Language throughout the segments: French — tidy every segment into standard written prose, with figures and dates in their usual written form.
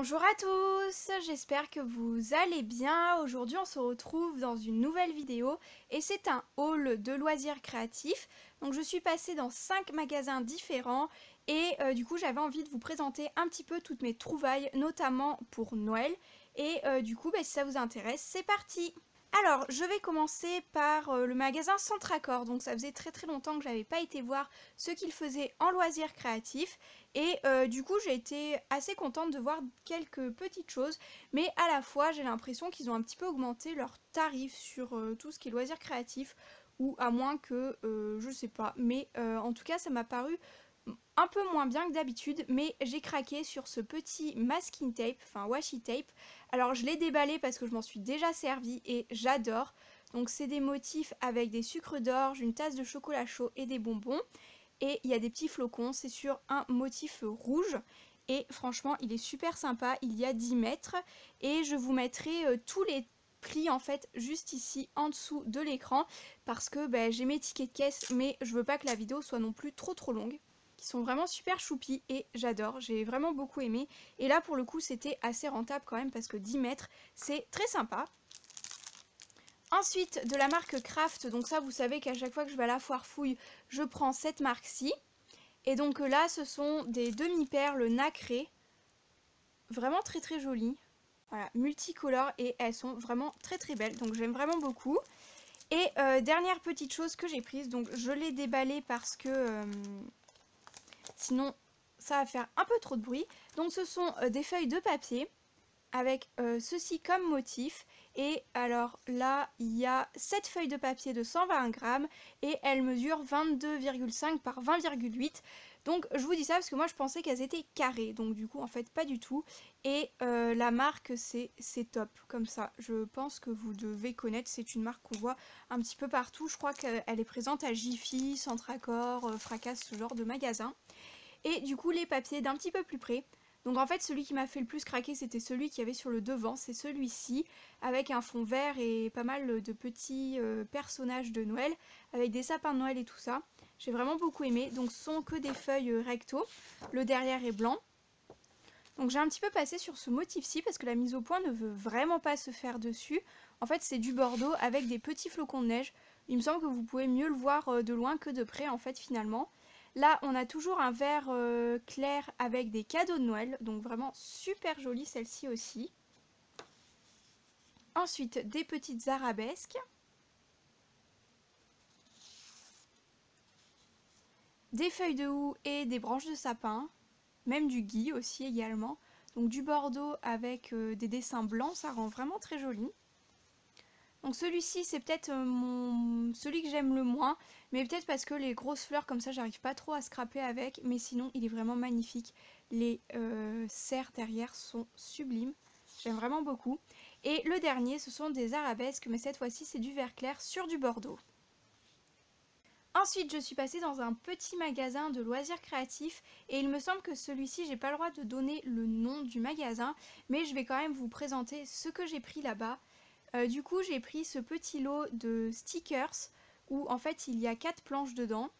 Bonjour à tous, j'espère que vous allez bien. Aujourd'hui on se retrouve dans une nouvelle vidéo et c'est un haul de loisirs créatifs. Donc je suis passée dans 5 magasins différents et du coup j'avais envie de vous présenter un petit peu toutes mes trouvailles, notamment pour Noël. Et du coup si ça vous intéresse, c'est parti! Alors, je vais commencer par le magasin Centracor. Donc ça faisait très longtemps que j'avais pas été voir ce qu'ils faisaient en loisirs créatifs. Et du coup, j'ai été assez contente de voir quelques petites choses. Mais à la fois, j'ai l'impression qu'ils ont un petit peu augmenté leurs tarifs sur tout ce qui est loisirs créatifs. Ou à moins que, je sais pas. Mais en tout cas, ça m'a paru un peu moins bien que d'habitude, mais j'ai craqué sur ce petit masking tape, enfin washi tape. Alors je l'ai déballé parce que je m'en suis déjà servi et j'adore. Donc c'est des motifs avec des sucres d'orge, une tasse de chocolat chaud et des bonbons. Et il y a des petits flocons, c'est sur un motif rouge. Et franchement il est super sympa, il y a 10 mètres. Et je vous mettrai tous les prix en fait juste ici en dessous de l'écran. Parce que j'ai mes tickets de caisse mais je veux pas que la vidéo soit non plus trop longue. Qui sont vraiment super choupis et j'adore, j'ai vraiment beaucoup aimé. Et là pour le coup c'était assez rentable quand même parce que 10 mètres c'est très sympa. Ensuite de la marque Craft, donc ça vous savez qu'à chaque fois que je vais à la foire fouille je prends cette marque-ci. Et donc là ce sont des demi-perles nacrées, vraiment très jolies. Voilà, multicolores et elles sont vraiment très belles, donc j'aime vraiment beaucoup. Et dernière petite chose que j'ai prise, donc je l'ai déballée parce que sinon ça va faire un peu trop de bruit. Donc ce sont des feuilles de papier avec ceci comme motif. Et alors là il y a 7 feuilles de papier de 120 grammes et elles mesurent 22,5 par 20,8. Donc je vous dis ça parce que moi je pensais qu'elles étaient carrées, donc du coup en fait pas du tout. Et la marque c'est top, comme ça je pense que vous devez connaître, c'est une marque qu'on voit un petit peu partout. Je crois qu'elle est présente à Jiffy, Centracor, Fracas, ce genre de magasin. Et du coup les papiers d'un petit peu plus près. Donc en fait celui qui m'a fait le plus craquer c'était celui qu'il y avait sur le devant, c'est celui-ci, avec un fond vert et pas mal de petits personnages de Noël, avec des sapins de Noël et tout ça. J'ai vraiment beaucoup aimé, donc ce sont que des feuilles recto, le derrière est blanc. Donc j'ai un petit peu passé sur ce motif-ci parce que la mise au point ne veut vraiment pas se faire dessus. En fait c'est du bordeaux avec des petits flocons de neige. Il me semble que vous pouvez mieux le voir de loin que de près en fait finalement. Là on a toujours un vert clair avec des cadeaux de Noël, donc vraiment super jolie celle-ci aussi. Ensuite des petites arabesques. Des feuilles de houx et des branches de sapin. Même du gui aussi également. Donc du bordeaux avec des dessins blancs, ça rend vraiment très joli. Donc celui-ci c'est peut-être celui que j'aime le moins, mais peut-être parce que les grosses fleurs comme ça j'arrive pas trop à scraper avec, mais sinon il est vraiment magnifique. Les serres derrière sont sublimes, j'aime vraiment beaucoup. Et le dernier ce sont des arabesques, mais cette fois-ci c'est du vert clair sur du bordeaux. Ensuite je suis passée dans un petit magasin de loisirs créatifs et il me semble que celui-ci j'ai pas le droit de donner le nom du magasin, mais je vais quand même vous présenter ce que j'ai pris là-bas. Du coup j'ai pris ce petit lot de stickers où en fait il y a 4 planches dedans.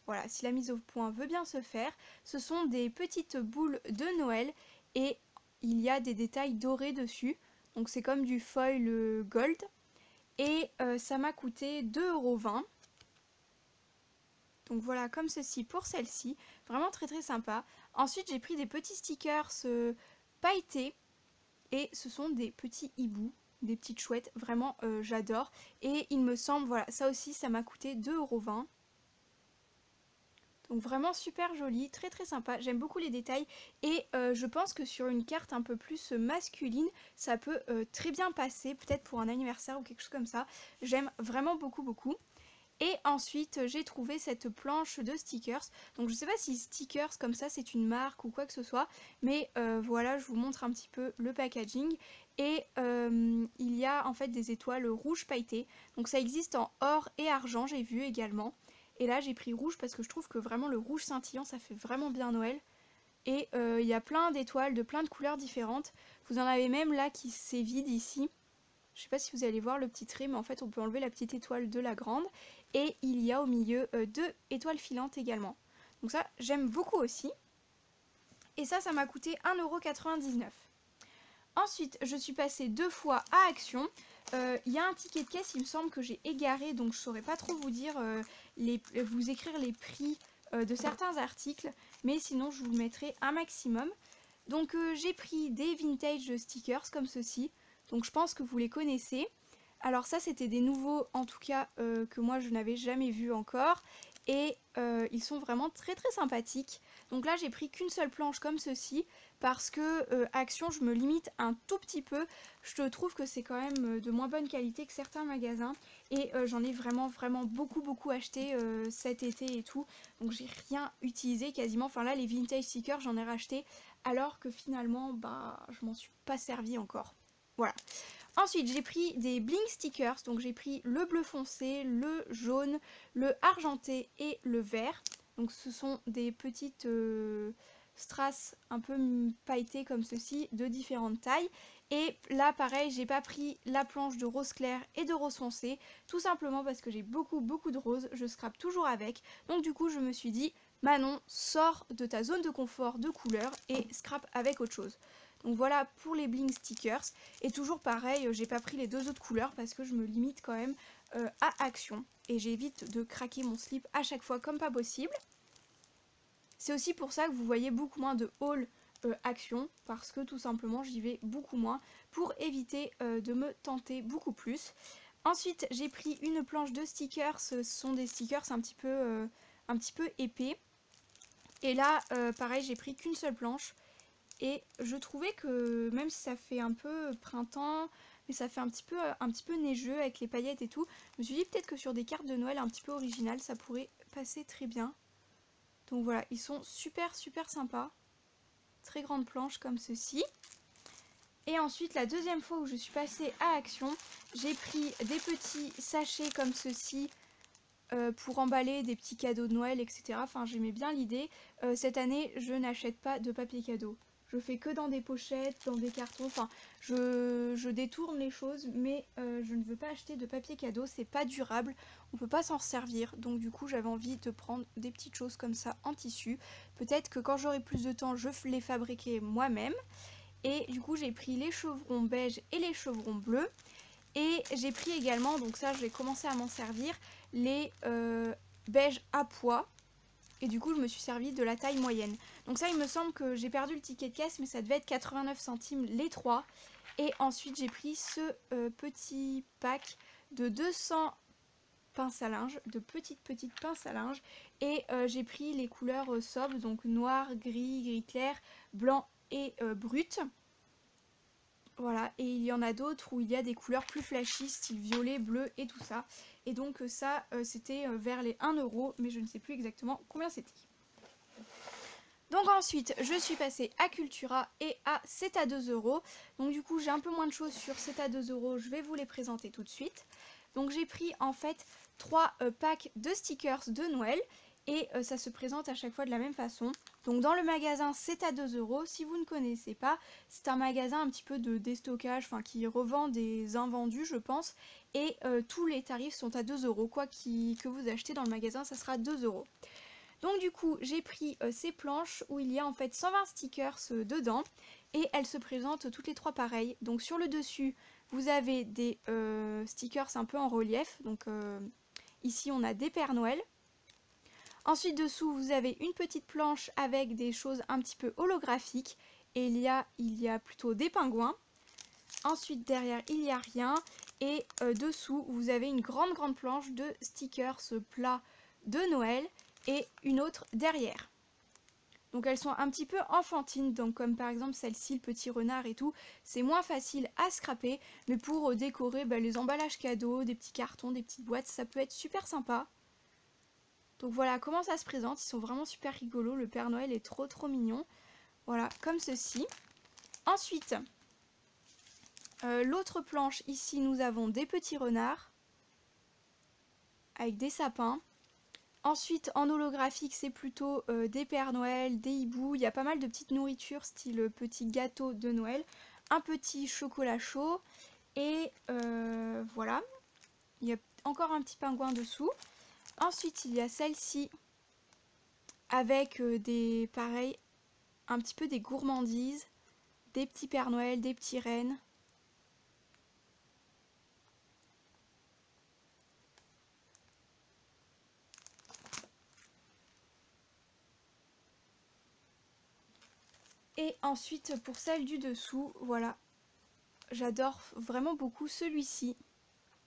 Voilà, si la mise au point veut bien se faire. Ce sont des petites boules de Noël et il y a des détails dorés dessus. Donc c'est comme du foil gold. Et ça m'a coûté 2,20 €. Donc voilà, comme ceci pour celle-ci. Vraiment très sympa. Ensuite j'ai pris des petits stickers pailletés. Et ce sont des petits hiboux, des petites chouettes, vraiment j'adore. Et il me semble, voilà, ça aussi ça m'a coûté 2,20 €. Donc vraiment super joli, très sympa, j'aime beaucoup les détails. Et je pense que sur une carte un peu plus masculine, ça peut très bien passer, peut-être pour un anniversaire ou quelque chose comme ça. J'aime vraiment beaucoup. Et ensuite j'ai trouvé cette planche de stickers. Donc je sais pas si stickers comme ça c'est une marque ou quoi que ce soit, mais voilà, je vous montre un petit peu le packaging. Et il y a en fait des étoiles rouges pailletées. Donc ça existe en or et argent, j'ai vu également. Et là j'ai pris rouge parce que je trouve que vraiment le rouge scintillant ça fait vraiment bien Noël. Et il y a plein d'étoiles de plein de couleurs différentes. Vous en avez même là qui s'évident ici. Je sais pas si vous allez voir le petit trait, mais en fait on peut enlever la petite étoile de la grande. Et il y a au milieu 2 étoiles filantes également. Donc ça j'aime beaucoup aussi. Et ça m'a coûté 1,99 €. Ensuite, je suis passée 2 fois à Action. Il y a un ticket de caisse, il me semble que j'ai égaré, donc je saurais pas trop vous dire, vous écrire les prix de certains articles, mais sinon je vous le mettrai un maximum. Donc j'ai pris des vintage stickers comme ceci, donc je pense que vous les connaissez. Alors ça c'était des nouveaux en tout cas que moi je n'avais jamais vus encore, et ils sont vraiment très très sympathiques. Donc là j'ai pris qu'une seule planche comme ceci, parce que Action je me limite un tout petit peu. Je trouve que c'est quand même de moins bonne qualité que certains magasins, et j'en ai vraiment beaucoup acheté cet été et tout, donc j'ai rien utilisé quasiment. Enfin là les vintage stickers j'en ai racheté, alors que finalement bah je m'en suis pas servi encore. Voilà. Ensuite j'ai pris des bling stickers, donc j'ai pris le bleu foncé, le jaune, le argenté et le vert. Donc ce sont des petites strass un peu pailletées comme ceci, de différentes tailles. Et là pareil, j'ai pas pris la planche de rose clair et de rose foncé, tout simplement parce que j'ai beaucoup de rose, je scrape toujours avec. Donc du coup je me suis dit, Manon, sors de ta zone de confort de couleur et scrape avec autre chose. Donc voilà pour les bling stickers. Et toujours pareil, j'ai pas pris les 2 autres couleurs parce que je me limite quand même à Action. Et j'évite de craquer mon slip à chaque fois comme pas possible. C'est aussi pour ça que vous voyez beaucoup moins de haul Action, parce que tout simplement j'y vais beaucoup moins pour éviter de me tenter beaucoup plus. Ensuite j'ai pris une planche de stickers, ce sont des stickers un petit peu épais. Et là pareil j'ai pris qu'une seule planche. Et je trouvais que même si ça fait un peu printemps, mais ça fait un petit peu neigeux avec les paillettes et tout, je me suis dit peut-être que sur des cartes de Noël un petit peu originales, ça pourrait passer très bien. Donc voilà, ils sont super sympas. Très grande planche comme ceci. Et ensuite, la deuxième fois où je suis passée à Action, j'ai pris des petits sachets comme ceci pour emballer des petits cadeaux de Noël, etc. Enfin, j'aimais bien l'idée. Cette année, je n'achète pas de papier cadeau. Je fais que dans des pochettes, dans des cartons, enfin je détourne les choses, mais je ne veux pas acheter de papier cadeau, c'est pas durable, on peut pas s'en servir, donc du coup j'avais envie de prendre des petites choses comme ça en tissu. Peut-être que quand j'aurai plus de temps, je les fabriquerai moi-même. Et du coup j'ai pris les chevrons beige et les chevrons bleus. Et j'ai pris également, donc ça je vais commencer à m'en servir, les beige à pois. Et du coup je me suis servi de la taille moyenne. Donc ça il me semble que j'ai perdu le ticket de caisse, mais ça devait être 89 centimes les 3. Et ensuite j'ai pris ce petit pack de 200 pinces à linge, de petites pinces à linge. Et j'ai pris les couleurs sobres, donc noir, gris clair, blanc et brut. Voilà, et il y en a d'autres où il y a des couleurs plus flashy, style violet, bleu et tout ça. Et donc ça, c'était vers les 1 €, mais je ne sais plus exactement combien c'était. Donc ensuite, je suis passée à Cultura et à C'est à 2 €. Donc du coup, j'ai un peu moins de choses sur C'est à 2 €, je vais vous les présenter tout de suite. Donc j'ai pris en fait 3 packs de stickers de Noël. Et ça se présente à chaque fois de la même façon. Donc dans le magasin C'est à 2 €, si vous ne connaissez pas, c'est un magasin un petit peu de déstockage, enfin qui revend des invendus je pense. Et tous les tarifs sont à 2 €, quoi que vous achetez dans le magasin ça sera 2 €. Donc du coup j'ai pris ces planches où il y a en fait 120 stickers dedans. Et elles se présentent toutes les 3 pareilles. Donc sur le dessus vous avez des stickers un peu en relief. Donc ici on a des Pères Noël. Ensuite dessous vous avez une petite planche avec des choses un petit peu holographiques. Et il y a plutôt des pingouins. Ensuite derrière il n'y a rien. Et dessous vous avez une grande planche de stickers plats de Noël. Et une autre derrière. Donc elles sont un petit peu enfantines, donc comme par exemple celle-ci, le petit renard et tout, c'est moins facile à scraper, mais pour décorer les emballages cadeaux, des petits cartons, des petites boîtes, ça peut être super sympa. Donc voilà comment ça se présente, ils sont vraiment super rigolos, le Père Noël est trop mignon. Voilà, comme ceci. Ensuite, l'autre planche, ici nous avons des petits renards, avec des sapins. Ensuite, en holographique, c'est plutôt des Pères Noël, des hiboux. Il y a pas mal de petites nourritures, style petit gâteau de Noël. Un petit chocolat chaud. Et voilà. Il y a encore un petit pingouin dessous. Ensuite, il y a celle-ci avec pareil, un petit peu des gourmandises. des petits Pères Noël, des petits rennes. Et ensuite pour celle du dessous, voilà, j'adore vraiment beaucoup celui-ci,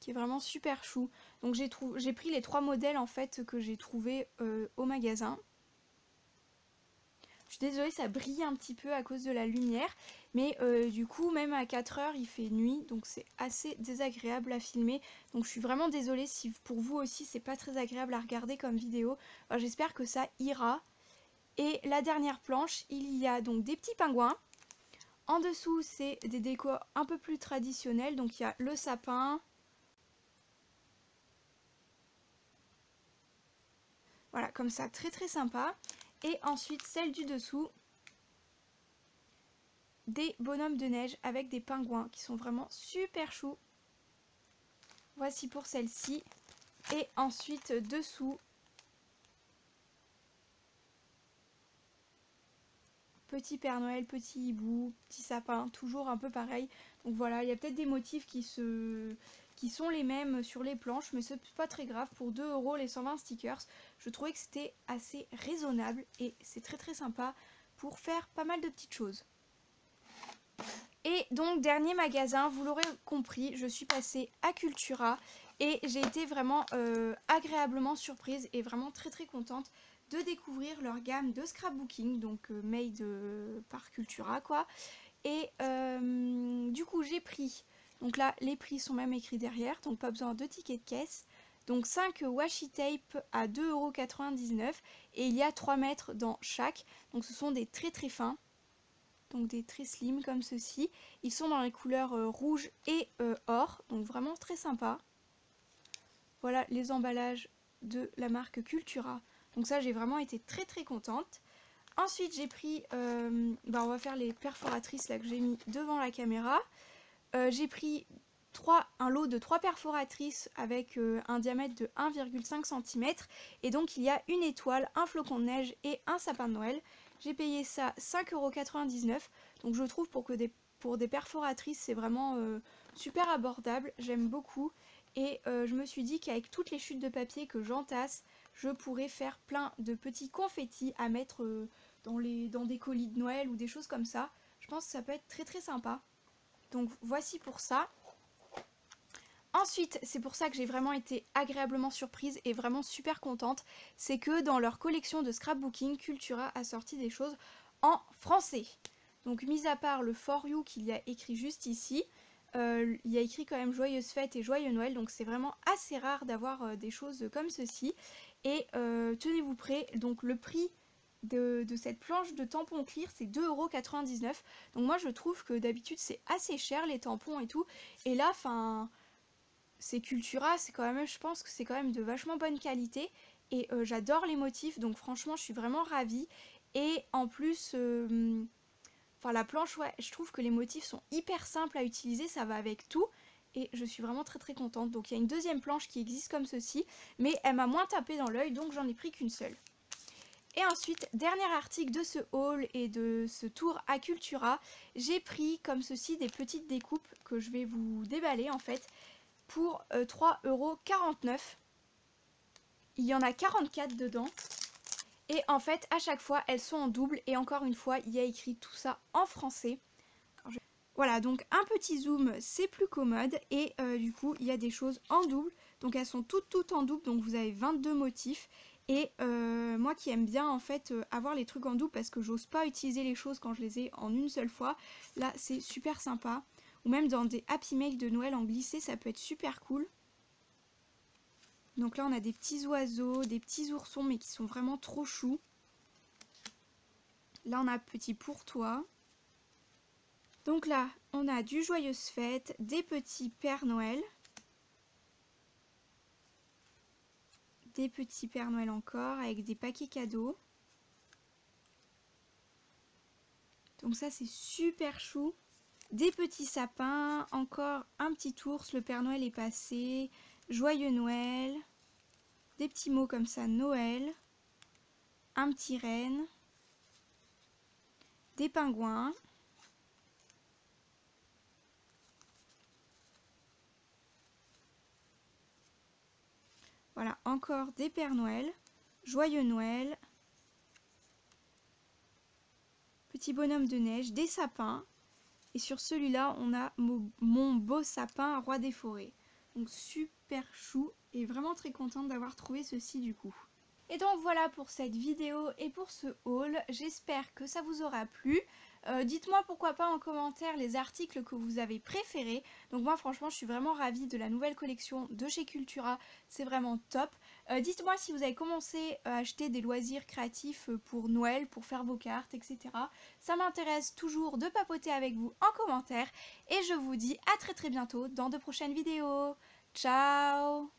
qui est vraiment super chou. Donc j'ai pris les 3 modèles en fait que j'ai trouvé au magasin. Je suis désolée, ça brille un petit peu à cause de la lumière, mais du coup même à 4 heures il fait nuit, donc c'est assez désagréable à filmer. Donc je suis vraiment désolée si pour vous aussi c'est pas très agréable à regarder comme vidéo. Enfin, j'espère que ça ira. Et la dernière planche, il y a donc des petits pingouins. En dessous, c'est des décors un peu plus traditionnels. Donc il y a le sapin. Voilà, comme ça, très très sympa. Et ensuite, celle du dessous, des bonhommes de neige avec des pingouins qui sont vraiment super choux. Voici pour celle-ci. Et ensuite, dessous, petit Père Noël, petit hibou, petit sapin, toujours un peu pareil. Donc voilà, il y a peut-être des motifs qui sont les mêmes sur les planches, mais c'est pas très grave. Pour 2 € les 120 stickers, je trouvais que c'était assez raisonnable et c'est très très sympa pour faire pas mal de petites choses. Et donc dernier magasin, vous l'aurez compris, je suis passée à Cultura et j'ai été vraiment agréablement surprise et vraiment très très contente de découvrir leur gamme de scrapbooking, donc made par Cultura quoi. Et du coup j'ai pris, donc là les prix sont même écrits derrière, donc pas besoin de ticket de caisse. Donc 5 washi tape à 2,99 € et il y a 3 mètres dans chaque, donc ce sont des très très fins. Donc des très slim comme ceci. Ils sont dans les couleurs rouge et or, donc vraiment très sympa. Voilà les emballages de la marque Cultura. Donc ça j'ai vraiment été très très contente. Ensuite j'ai pris, on va faire les perforatrices là que j'ai mis devant la caméra. J'ai pris un lot de 3 perforatrices avec un diamètre de 1,5 cm. Et donc il y a une étoile, un flocon de neige et un sapin de Noël. J'ai payé ça 5,99 €. Donc je trouve pour des perforatrices c'est vraiment super abordable. J'aime beaucoup. Et je me suis dit qu'avec toutes les chutes de papier que j'entasse, je pourrais faire plein de petits confettis à mettre dans des colis de Noël ou des choses comme ça. Je pense que ça peut être très très sympa. Donc voici pour ça. Ensuite, c'est pour ça que j'ai vraiment été agréablement surprise et vraiment super contente. C'est que dans leur collection de scrapbooking, Cultura a sorti des choses en français. Donc mis à part le For You qu'il y a écrit juste ici, il y a écrit quand même Joyeuses Fêtes et Joyeux Noël. Donc c'est vraiment assez rare d'avoir des choses comme ceci. Et tenez-vous prêts, donc le prix de cette planche de tampons clear c'est 2,99 €. Donc moi je trouve que d'habitude c'est assez cher les tampons et tout. Et là, enfin, c'est Cultura, c'est quand même, je pense que c'est quand même de vachement bonne qualité. Et j'adore les motifs, donc franchement je suis vraiment ravie. Et en plus, enfin la planche, ouais, je trouve que les motifs sont hyper simples à utiliser, ça va avec tout. Et je suis vraiment très très contente. Donc il y a une deuxième planche qui existe comme ceci, mais elle m'a moins tapé dans l'œil, donc j'en ai pris qu'une seule. Et ensuite, dernier article de ce haul et de ce tour à Cultura, j'ai pris comme ceci des petites découpes que je vais vous déballer en fait pour 3,49 €. Il y en a 44 dedans. Et en fait, à chaque fois, elles sont en double. Et encore une fois, il y a écrit tout ça en français. Voilà, donc un petit zoom, c'est plus commode. Et du coup, il y a des choses en double. Donc elles sont toutes en double. Donc vous avez 22 motifs. Et moi qui aime bien en fait avoir les trucs en double parce que j'ose pas utiliser les choses quand je les ai en une seule fois. Là, c'est super sympa. Ou même dans des Happy Mail de Noël en glissé, ça peut être super cool. Donc là, on a des petits oiseaux, des petits oursons, mais qui sont vraiment trop choux. Là, on a Petit pour toi. Donc là, on a du Joyeuse Fête, des petits Pères Noël. Des petits Pères Noël encore, avec des paquets cadeaux. Donc ça, c'est super chou. Des petits sapins, encore un petit ours, le Père Noël est passé. Joyeux Noël. Des petits mots comme ça, Noël. Un petit renne. Des pingouins. Voilà, encore des Pères Noël. Joyeux Noël. Petit bonhomme de neige, des sapins. Et sur celui-là, on a mon beau sapin roi des forêts. Donc super chou et vraiment très contente d'avoir trouvé ceci du coup. Et donc voilà pour cette vidéo et pour ce haul. J'espère que ça vous aura plu. Dites-moi pourquoi pas en commentaire les articles que vous avez préférés. Donc moi franchement je suis vraiment ravie de la nouvelle collection de chez Cultura, c'est vraiment top. Dites-moi si vous avez commencé à acheter des loisirs créatifs pour Noël, pour faire vos cartes, etc. Ça m'intéresse toujours de papoter avec vous en commentaire. Et je vous dis à très bientôt dans de prochaines vidéos. Ciao!